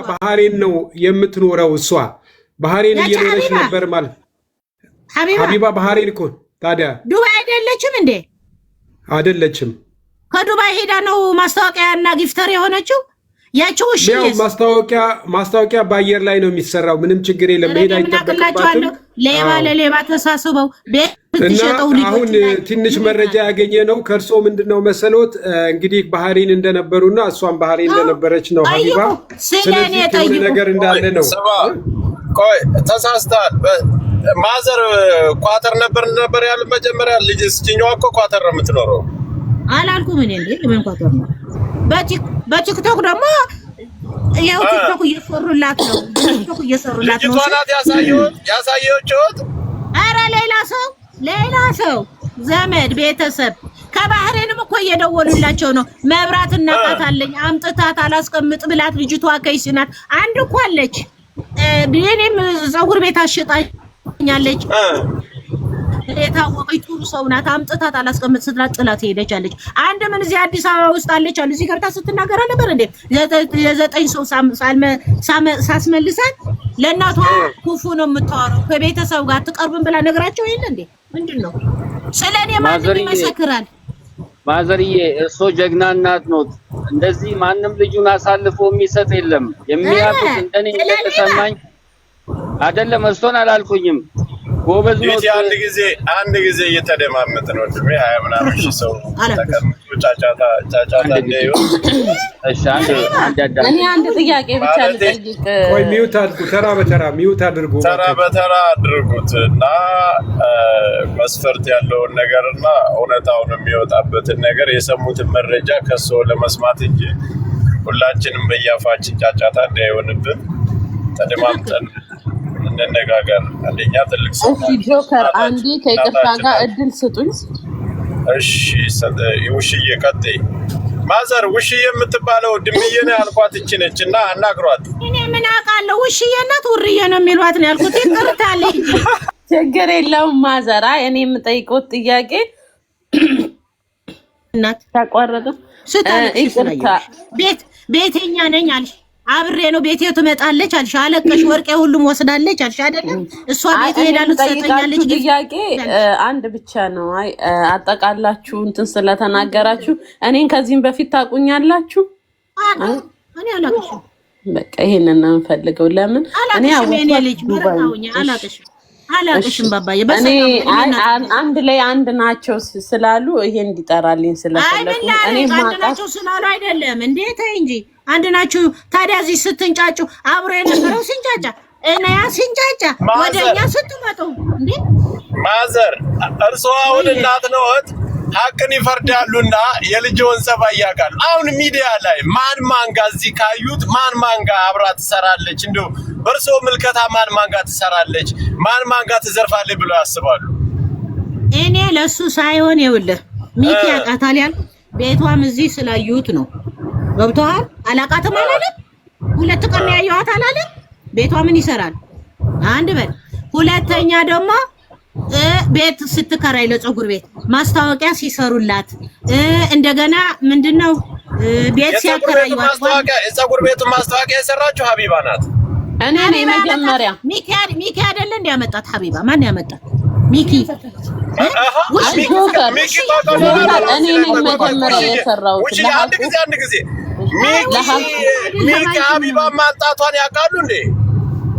ባህሬን ነው የምትኖረው እሷ ባህሬን እየኖረች ነበር ማለት ሀቢባ ባህሬን እኮ ታዲያ ዱባይ አይደለችም እንዴ? አይደለችም። ከዱባይ ሄዳ ነው ማስታወቂያና ጊፍተር የሆነችው። ያቺው እሺ ማስታወቂያ በአየር ላይ ነው የሚሰራው። ምንም ችግር የለም። ሄዳ ይተበከባቸው ሌባ ለሌባ ተሳስበው እና አሁን ትንሽ መረጃ ያገኘ ነው ከርሶ ምንድነው መሰሎት እንግዲህ ባህሬን እንደነበሩና እሷም ባህሬን እንደነበረች ነው ሀቢባ። ስለዚህ የሆነ ነገር እንዳለ ነው። ቆይ ተሳስታል። ማዘር ኳተር ነበር ያለ መጀመሪያ ልጅ እስኪኛው እኮ ኳተር ነው የምትኖረው አላልኩም እኔ እንዴ ለምን ኳተር ነው? በቲክቶክ ደግሞ ያው ቲክቶክ እየሰሩላት ነው። ቲክቶክ እየሰሩላት ነው። ልጅቷናት ያሳየችሁት አረ ሌላ ሰው ዘመድ ቤተሰብ ከባህሬንም እኮ እየደወሉላቸው ነው። መብራት እናቃታለኝ አምጥታት አላስቀምጥ ብላት ልጅቷ ከይስናት አንድ እኮ አለች ቢኔም ፀጉር ቤት አሽጣኛለች የታወቀች ጥሩ ሰው ናት። አምጥታት አላስቀምጥ ስትላት ጥላት ሄደቻለች። አንድ ምን እዚህ አዲስ አበባ ውስጥ አለች አሉ እዚህ ገብታ ስትናገር ነበር እንዴ የዘጠኝ ሰው ሳስመልሳት ለእናቷ ክፉ ነው የምታወራው ከቤተሰብ ጋር ትቀርብን ብላ ነግራቸው የለ እንዴ ምንድነው? ስለኔ ማን ይመሰክራል? ማዘርዬ እርሶ ጀግና እናት ኖት። እንደዚህ ማንም ልጁን አሳልፎ የሚሰጥ የለም። የሚያውቁት እንደኔ እንደተሰማኝ አይደለም። እርሶን አላልኩኝም። ጎበዝ ነው። አንድ ጊዜ እየተደማመጥ ነው ድሜ 20 ምናምን ሺህ ሰው ተቀምጦ ጫጫታ እንደው እሺ እኔ አንድ ጥያቄ ብቻ ልጠይቅ። ቆይ ሚውት አድርጉ። ተራ በተራ ሚውት አድርጉ። ተራ በተራ አድርጉትና መስፈርት ያለውን ነገርና እውነታውን የሚወጣበትን ነገር የሰሙትን መረጃ ከሰው ለመስማት እንጂ ሁላችንም በያፋችን ጫጫታ እንዳይሆንብን ተደማምጠን እንነጋገር። አንደኛ ትልቅ ሰው ጆከር አንዴ ከይቅርታ ጋር እድል ስጡኝ። እሺ ውሽዬ ቀጥይ። ማዘር ውሽዬ የምትባለው ድምዬ ነው ያልኳት እቺ ነች እና አናግሯት። እኔ ምን አውቃለሁ ውሽዬ እናት ውርዬ ነው የሚሏት ነው ያልኩት። ይቅርታልኝ። ችግር የለውም ማዘራ። እኔ የምጠይቀው ጥያቄ እናት ታቋረጠ ይቅርታ ቤተኛ ነኝ አልሽ አብሬ ነው ቤቴ ትመጣለች አልሽ አለቀሽ ወርቄ ሁሉም ወስዳለች አልሽ አይደለም እሷ ቤት ሄዳሉ ትሰጠኛለች። ጥያቄ አንድ ብቻ ነው። አይ አጠቃላችሁ እንትን ስለተናገራችሁ እኔን ከዚህም በፊት ታቁኛላችሁ። እኔ አላቅሽም። በቃ ይሄንን ነው የምፈልገው። ለምን እኔ አላቅሽም ባባዬ እኔ አንድ ላይ አንድ ናቸው ስላሉ ይሄ እንዲጠራልኝ ስለፈለኩ እኔ አንድ ናቸው ስላሉ አይደለም እንዴ ተይ እንጂ አንድ ናችሁ። ታዲያ እዚህ ስትንጫጩ አብሮ የነበረው ሲንጫጫ እና ያ ሲንጫጫ ወደኛ ስትመጡ እንዴ ማዘር እርሷ አሁን እናት ነዎት ሀቅን ይፈርዳሉና የልጅውን ጸባይ ያውቃሉ። አሁን ሚዲያ ላይ ማን ጋር እዚህ ካዩት ማን ጋር አብራ ትሰራለች እንደው በርሶ ምልከታ ማን ጋር ትሰራለች ማን ጋር ትዘርፋለች ብለው ያስባሉ? እኔ ለሱ ሳይሆን ይኸውልህ ሚኪ ያውቃታል ያል ቤቷም እዚህ ስላዩት ነው ገብቶሃል? አላቃተም አላለም። ሁለት ቀን ያየዋት አላለም። ቤቷ ምን ይሰራል? አንድ በል ሁለተኛ ደግሞ ቤት ስትከራይ ለፀጉር ቤት ማስታወቂያ ሲሰሩላት እንደገና ምንድነው ቤት ሲያከራዩ ማስታወቂያ የፀጉር ቤቱ ማስታወቂያ የሰራችው ሀቢባ ናት። እኔ ነኝ መጀመሪያ ሚኪ አይደለ እንደ ያመጣት ሀቢባ ማን ያመጣት? ሚኪ እኔ ነኝ መጀመሪያ የሰራው። አንድ ጊዜ ሚኪ ሀቢባ ማጣቷን ያውቃሉ እንዴ?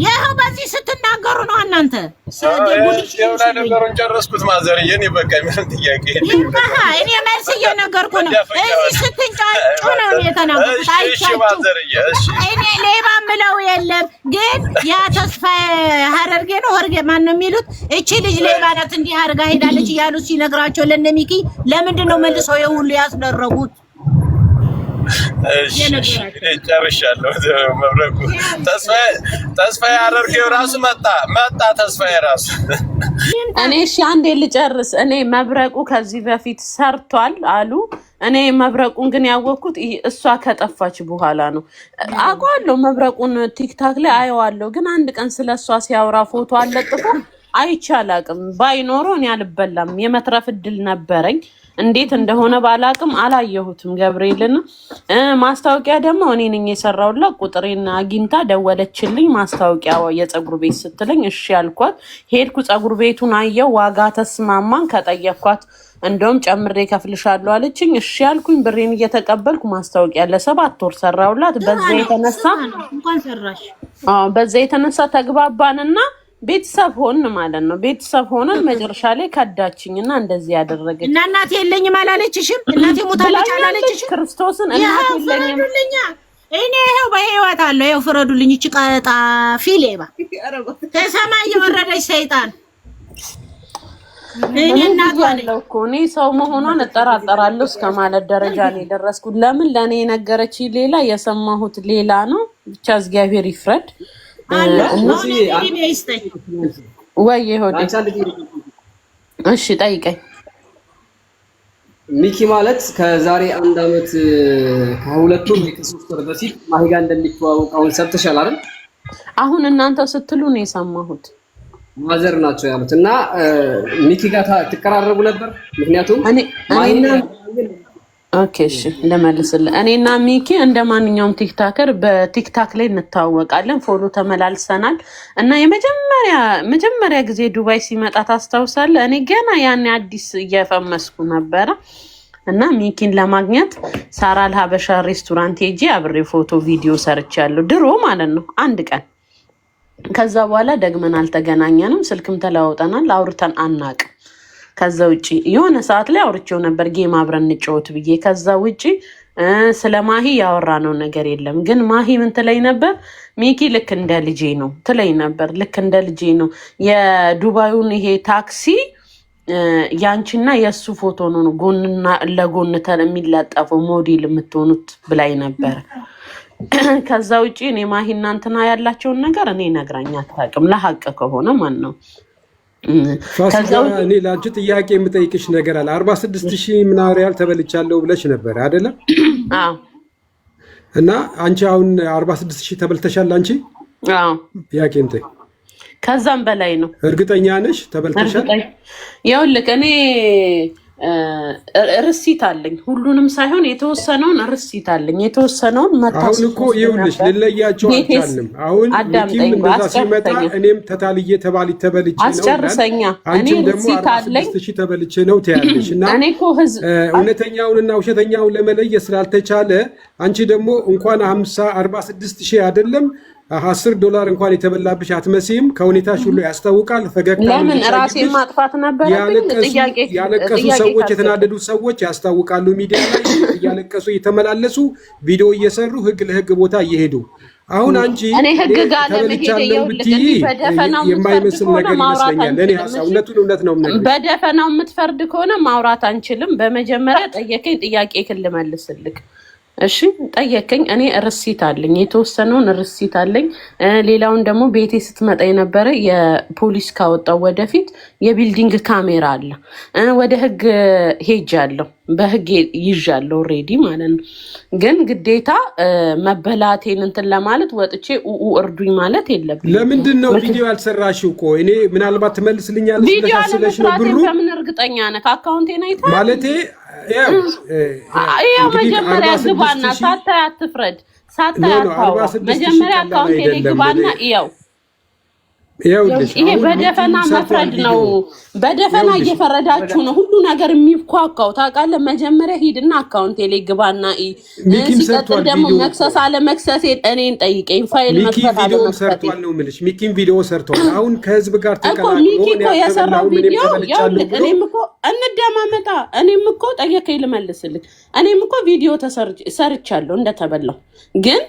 ይኸው በዚህ ስትናገሩ ነው እናንተ። ነገሩን ጨረስኩት ማዘርዬ። እኔ በቃ ምንም ጥያቄ እኔ መልስ እየነገርኩ ነው። እዚህ ስትንጫጩ ነው የተናገርኩት። እኔ ሌባ ምለው የለም ግን ያ ተስፋ ሀረርጌ ነው ሀረርጌ ማን ነው የሚሉት እቺ ልጅ ሌባ ናት እንዲህ አድርጋ ሄዳለች እያሉ ሲነግራቸው ለእነ ሚኪ ለምንድን ነው መልሰው የሁሉ ያስደረጉት? ጨርሻለሁ። መብረቁ ተስፋዬ አደርገው ራሱ መጣ ተስፋዬ ራሱ እኔ እሺ አንዴ ልጨርስ። እኔ መብረቁ ከዚህ በፊት ሰርቷል አሉ። እኔ መብረቁን ግን ያወቅኩት እሷ ከጠፋች በኋላ ነው። አውቀዋለሁ መብረቁን ቲክታክ ላይ አየዋለሁ። ግን አንድ ቀን ስለሷ ሲያወራ ፎቶ አለጥፎ አይቻላቅም። ባይኖረው እኔ አልበላም። የመትረፍ እድል ነበረኝ። እንዴት እንደሆነ ባላቅም አላየሁትም ገብርኤልና ማስታወቂያ ደግሞ እኔ ነኝ የሰራውላት ቁጥሬን አግኝታ ደወለችልኝ ማስታወቂያ የፀጉር ቤት ስትለኝ እሺ ያልኳት ሄድኩ ፀጉር ቤቱን አየው ዋጋ ተስማማን ከጠየኳት እንደውም ጨምሬ ከፍልሻለሁ አለችኝ እሺ ያልኩኝ ብሬን እየተቀበልኩ ማስታወቂያ ለ7 ወር ሰራውላት በዛ የተነሳ ተግባባንና ቤተሰብ ሆን ማለት ነው ቤተሰብ ሆነን መጨረሻ ላይ ከዳችኝና እንደዚህ ያደረገች እና እናቴ የለኝም አላለችሽም እናቴ ሞታለች አላለችሽም ክርስቶስን እናቴ የለኝም እኔ ይሄው በህይወት አለው ይሄው ፍረዱልኝ እቺ ቀጣ ፊሌባ ከሰማይ የወረደች ሰይጣን እኔ እናቷ ነው እኮ እኔ ሰው መሆኗን እጠራጠራለሁ እስከማለት ደረጃ ነው የደረስኩት ለምን ለኔ ነገረች ሌላ የሰማሁት ሌላ ነው ብቻ እግዚአብሔር ይፍረድ ወይ ይሁን እሺ ጠይቀኝ ሚኪ ማለት ከዛሬ 1 አመት ከ2 ወር ከ3 ወር በፊት ማሂ ጋር እንደሚተዋወቅ አሁን ሰጥተሻል አይደል አሁን እናንተ ስትሉ ነው የሰማሁት ማዘር ናቸው ያሉት እና ሚኪ ጋር ተቀራረቡ ነበር ምክንያቱም ማሂና ኦኬ እሺ ለማለስልህ እኔና ሚኪ እንደማንኛውም ቲክታከር በቲክታክ ላይ እንተዋወቃለን ፎሎ ተመላልሰናል እና የመጀመሪያ ጊዜ ዱባይ ሲመጣ ታስታውሳለህ እኔ ገና ያኔ አዲስ እየፈመስኩ ነበር እና ሚኪን ለማግኘት ሳራል ሀበሻ ሬስቶራንት ሄጄ አብሬ ፎቶ ቪዲዮ ሰርቻለሁ ድሮ ማለት ነው አንድ ቀን ከዛ በኋላ ደግመን አልተገናኘንም ስልክም ተለዋውጠናል አውርተን አናቅ ከዛ ውጪ የሆነ ሰዓት ላይ አውርቼው ነበር ጌም አብረን እንጫወት ብዬ ከዛ ውጪ ስለማሂ ያወራነው ነገር የለም ግን ማሂ ምን ትለኝ ነበር ሚኪ ልክ እንደ ልጄ ነው ትለኝ ነበር ልክ እንደ ልጄ ነው የዱባዩን ይሄ ታክሲ ያንቺና የሱ ፎቶ ነው ጎንና ለጎን የሚለጠፈው ሞዴል የምትሆኑት ብላይ ነበር ከዛ ውጪ እኔ ማሂ እናንተና ያላችሁን ነገር እኔ ነግራኛ አታውቅም ለሐቅ ከሆነ ማን ነው ፋሲካ እኔ ላንቺ ጥያቄ የምጠይቅሽ ነገር አለ 46000 ምናምን ሪያል ተበልቻለሁ ብለሽ ነበር አይደለ አዎ እና አንቺ አሁን 46000 ተበልተሻል አንቺ አዎ ጥያቄ እንተ ከዛም በላይ ነው እርግጠኛ ነሽ ተበልተሻል ይኸውልህ እኔ ርሲት አለኝ ሁሉንም ሳይሆን የተወሰነውን ርሲት አለኝ የተወሰነውን መታሰብ አሁን እኮ ይኸውልሽ ልለያቸው አልቻልንም አሁን ሚኪም እንደዛ ሲመጣ እኔም ተታልዬ ተበልቼ ነው አስጨርሰኛ እኔ ርሲት አለኝ 46000 ተበልቼ ነው ትያለሽ እና እኔ እኮ እውነተኛውንና ውሸተኛውን ለመለየት ስላልተቻለ አንቺ ደግሞ እንኳን 46000 አይደለም $10 እንኳን የተበላብሽ አትመስይም ከሁኔታሽ ሁሉ ያስታውቃል ፈገግታ ለምን ራሴን ማጥፋት ነበር ያለቀሱ ሰዎች የተናደዱ ሰዎች ያስታውቃሉ ሚዲያ ላይ ያለቀሱ የተመላለሱ ቪዲዮ እየሰሩ ህግ ለህግ ቦታ እየሄዱ አሁን አንቺ እኔ ህግ ጋር ለመሄድ በደፈናው የማይመስል ነገር ይመስለኛል ለኔ ሐሳብነቱን እውነት ነው በደፈናው የምትፈርድ ከሆነ ማውራት አንችልም በመጀመሪያ ጠየቀኝ ጥያቄ ልመልስልክ እሺ ጠየቀኝ እኔ ርሲት አለኝ የተወሰነውን ርሲት አለኝ ሌላውን ደግሞ ቤቴ ስትመጣ የነበረ የፖሊስ ካወጣው ወደፊት የቢልዲንግ ካሜራ አለ ወደ ህግ ሄጃለሁ በህግ ይዣለሁ ኦሬዲ ማለት ነው ግን ግዴታ መበላቴን እንትን ለማለት ወጥቼ እርዱኝ ማለት የለብኝ ለምንድን ነው ቪዲዮ ያልሰራሽው እኮ እኔ ምናልባት ትመልስልኛለሽ ስለሽ ነው ብሩ በምን እርግጠኛ ነህ አካውንቴን አይታ ማለቴ ያው መጀመሪያ ግባና ሳታይ አትፍረድ ሳታይ መጀመሪያ አካውንቴን ግባና ያው ይሄ በደፈና መፍረድ ነው በደፈና እየፈረዳችሁ ነው ሁሉ ነገር የሚኳኳው ታውቃለህ መጀመሪያ ሂድና አካውንቴ ላይ ግባና ሲቀጥል ደግሞ መክሰስ አለ መክሰስ እኔን ጠይቀኝ ፋይል መክፈት አለ መክፈት ነው የምልሽ ሚኪም ቪዲዮ ሰርቷል አሁን ከህዝብ ጋር ተቀላቅሎ ሚኪ እኮ የሰራው ቪዲዮ ያውልክ እኔም እኮ እንደማመጣ እኔም እኮ ጠየቀኝ ልመልስልህ እኔም እኮ ቪዲዮ ሰርቻለሁ እንደተበላው ግን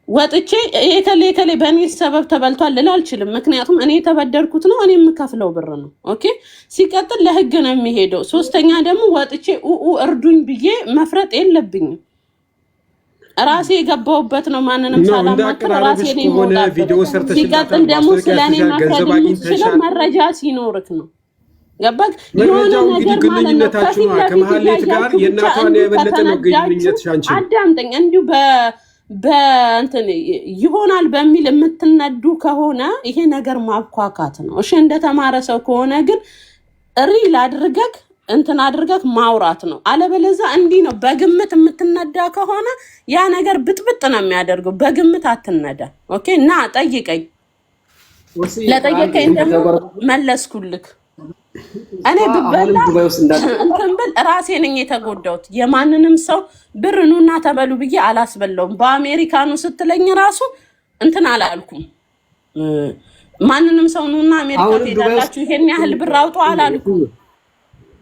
ወጥቼ የከለ በእኔ ሰበብ ተበልቷል ልል አልችልም ምክንያቱም እኔ የተበደርኩት ነው እኔ የምከፍለው ብር ነው ኦኬ ሲቀጥል ለህግ ነው የሚሄደው ሶስተኛ ደግሞ ወጥቼ እርዱኝ ብዬ መፍረጥ የለብኝም ራሴ የገባውበት ነው ማንንም ሳላማክር ራሴ ላይ ሞታ ሲቀጥል ደግሞ ስለኔ መፍረድ የምትችለው መረጃ ሲኖርክ ነው ገባክ የሆነ ነገር ማለት ነው ከመሐሌት ጋር የእናቷን የበለጠ ነው ግንኙነትሽ አንቺ አዳምጠኝ እንዲሁ በእንትን ይሆናል በሚል የምትነዱ ከሆነ ይሄ ነገር ማብኳካት ነው እሺ እንደተማረ ሰው ከሆነ ግን ሪል አድርገክ እንትን አድርገህ ማውራት ነው። አለበለዚያ እንዲህ ነው በግምት የምትነዳ ከሆነ ያ ነገር ብጥብጥ ነው የሚያደርገው። በግምት አትነዳ። ኦኬ እና ጠይቀኝ። ለጠየቀኝ ደግሞ መለስኩልክ። እኔ ብበላ እንትን ብል ራሴ ነኝ የተጎዳሁት። የማንንም ሰው ብር ኑና ተበሉ ብዬ አላስበላውም። በአሜሪካኑ ስትለኝ ራሱ እንትን አላልኩም። ማንንም ሰው ኑና አሜሪካ ትሄዳላችሁ ይሄን ያህል ብር አውጡ አላልኩም።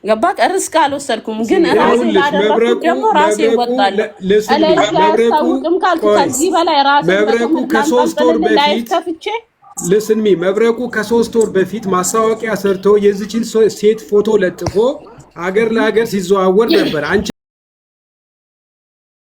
ገባክ? ሪስክ አልወሰድኩም። ግን ራሴ ላደረኩት ደግሞ ራሴ እወጣለሁ። ስለዚህ አያስታውቅም ካልኩ ከዚህ በላይ ራሴ መብረቁ ከ3 ወር በፊት ልስንሚ መብረቁ ከ3 ወር በፊት ማስታወቂያ ሰርቶ የዚችን ሴት ፎቶ ለጥፎ አገር ለአገር ሲዘዋወር ነበር። አንቺ